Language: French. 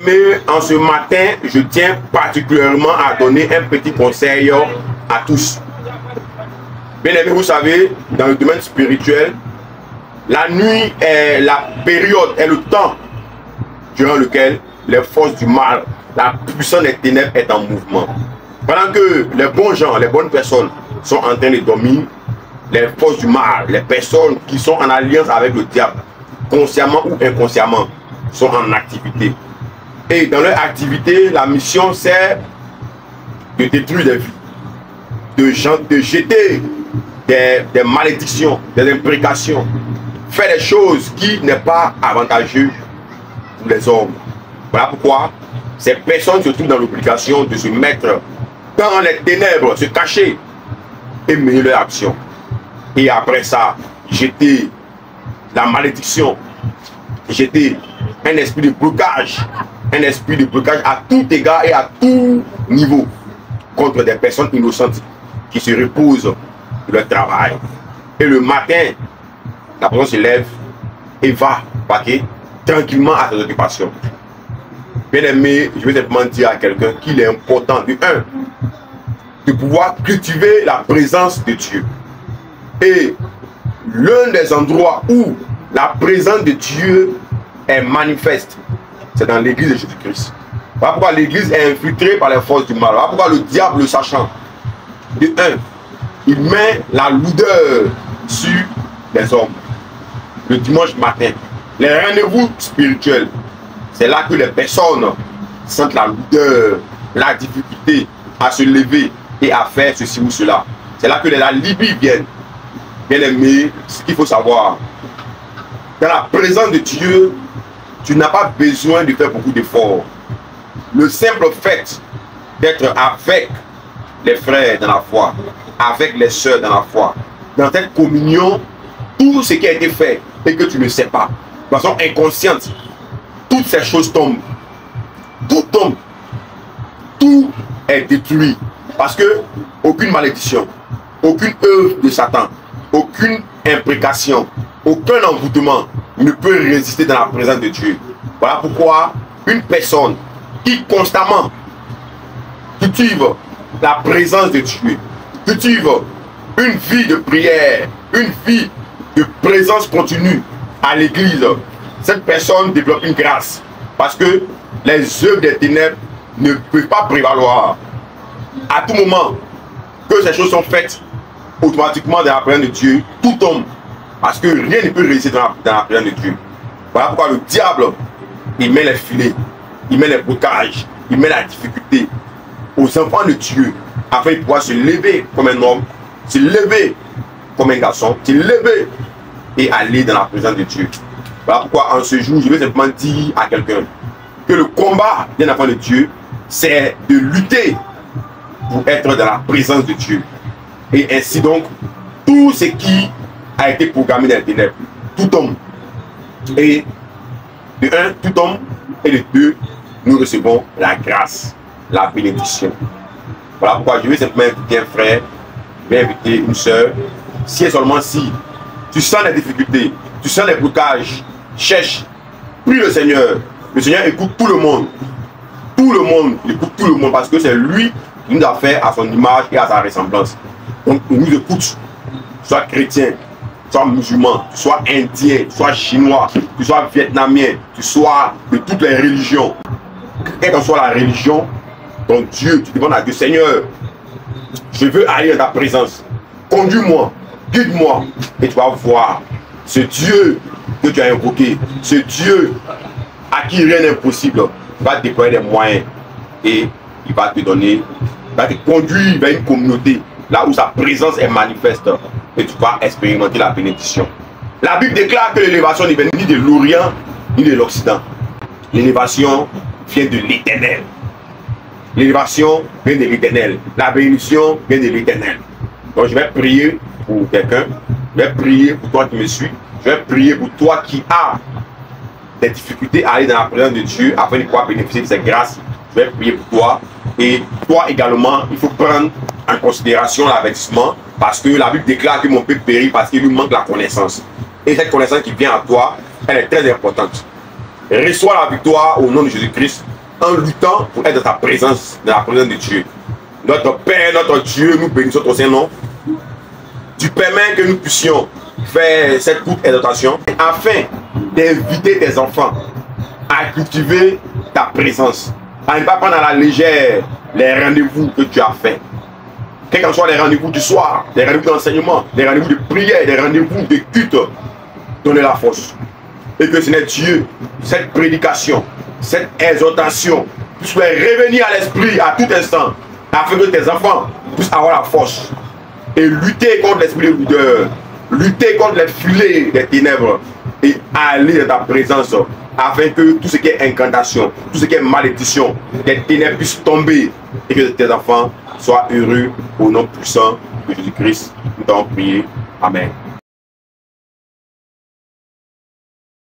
Mais en ce matin, je tiens particulièrement à donner un petit conseil à tous. Bien aimé, vous savez, dans le domaine spirituel, la nuit est la période, est le temps durant lequel les forces du mal, la puissance des ténèbres est en mouvement. Pendant que les bons gens, les bonnes personnes sont en train de dormir, les forces du mal, les personnes qui sont en alliance avec le diable, consciemment ou inconsciemment, sont en activité. Et dans leur activité, la mission c'est de détruire des vies, de jeter des malédictions, des imprécations, faire des choses qui n'est pas avantageux pour les hommes. Voilà pourquoi ces personnes se trouvent dans l'obligation de se mettre dans les ténèbres, se cacher et mener leur action. Et après ça, jeter la malédiction, jeter un esprit de blocage à tout égard et à tout niveau contre des personnes innocentes qui se reposent de leur travail. Et le matin, la personne se lève et va vaquer tranquillement à ses occupations. Bien aimé, je vais simplement dire à quelqu'un qu'il est important de pouvoir cultiver la présence de Dieu. Et l'un des endroits où la présence de Dieu est manifeste, c'est dans l'église de Jésus-Christ. Voilà pourquoi l'église est infiltrée par les forces du mal. Voilà pourquoi le diable, le sachant, de un, il met la lourdeur sur les hommes. Le dimanche matin, les rendez-vous spirituels, c'est là que les personnes sentent la lourdeur, la difficulté à se lever et à faire ceci ou cela. C'est là que les alibis viennent. Bien aimé, ce qu'il faut savoir, dans la présence de Dieu, tu n'as pas besoin de faire beaucoup d'efforts. Le simple fait d'être avec les frères dans la foi, avec les sœurs dans la foi, dans cette communion, tout ce qui a été fait et que tu ne sais pas, de façon inconsciente, toutes ces choses tombent. Tout tombe. Tout est détruit. Parce que aucune malédiction, aucune œuvre de Satan, aucune imprécation, aucun envoûtement ne peut résister dans la présence de Dieu. Voilà pourquoi une personne qui constamment cultive la présence de Dieu, cultive une vie de prière, une vie de présence continue à l'église, cette personne développe une grâce. Parce que les œuvres des ténèbres ne peuvent pas prévaloir. À tout moment que ces choses sont faites, automatiquement dans la présence de Dieu, tout tombe. Parce que rien ne peut résister dans la présence de Dieu. Voilà pourquoi le diable, il met les filets, il met les blocages, il met la difficulté aux enfants de Dieu, afin de pouvoir se lever comme un homme, se lever comme un garçon, se lever et aller dans la présence de Dieu. Voilà pourquoi en ce jour, je vais simplement dire à quelqu'un que le combat d'un enfant de Dieu, c'est de lutter pour être dans la présence de Dieu. Et ainsi donc, tout ce qui a été programmé dans les ténèbres, tout tombe. Et de un, tout tombe. Et de deux, nous recevons la grâce, la bénédiction. Voilà pourquoi je vais simplement inviter un frère, je vais inviter une soeur. Si et seulement si tu sens les difficultés, tu sens les blocages, cherche, prie le Seigneur. Le Seigneur écoute tout le monde. Tout le monde, il écoute tout le monde parce que c'est lui qui nous a fait à son image et à sa ressemblance. Donc il nous écoute, soit chrétien, soit musulman, tu sois indien, tu sois chinois, tu sois vietnamien, tu sois de toutes les religions. Quelle que soit la religion, ton Dieu, tu demandes à Dieu, Seigneur, je veux aller dans ta présence. Conduis-moi, guide-moi, et tu vas voir ce Dieu que tu as invoqué, ce Dieu à qui rien n'est impossible, va te déployer des moyens et il va te donner, il va te conduire vers une communauté là où sa présence est manifeste et tu vas expérimenter la bénédiction. La Bible déclare que l'élévation ne vient ni de l'Orient ni de l'Occident. L'élévation vient de l'Éternel. L'élévation vient de l'Éternel. La bénédiction vient de l'Éternel. Donc je vais prier pour quelqu'un, je vais prier pour toi qui me suis, je vais prier pour toi qui as des difficultés à aller dans la présence de Dieu afin de pouvoir bénéficier de ses grâces. Je vais prier pour toi. Et toi également, il faut prendre en considération l'avertissement parce que la Bible déclare que mon peuple périt parce qu'il lui manque la connaissance. Et cette connaissance qui vient à toi, elle est très importante. reçois la victoire au nom de Jésus-Christ en luttant pour être dans ta présence, dans la présence de Dieu. Notre Père, notre Dieu, nous bénissons ton Saint-Nom. Tu permets que nous puissions faire cette courte exhortation afin d'inviter tes enfants à cultiver ta présence, à ne pas prendre à la légère les rendez-vous que tu as faits. Quels qu'en soient les rendez-vous du soir, les rendez-vous d'enseignement, les rendez-vous de prière, les rendez-vous de culte, donnez la force. Et que ce n'est Dieu, cette prédication, cette exhortation puisse revenir à l'esprit à tout instant, afin que tes enfants puissent avoir la force et lutter contre l'esprit de douleur, lutter contre les filets des ténèbres et aller dans ta présence afin que tout ce qui est incantation, tout ce qui est malédiction, des ténèbres puissent tomber et que tes enfants soient heureux au nom puissant de Jésus-Christ. Nous t'avons prié. Amen.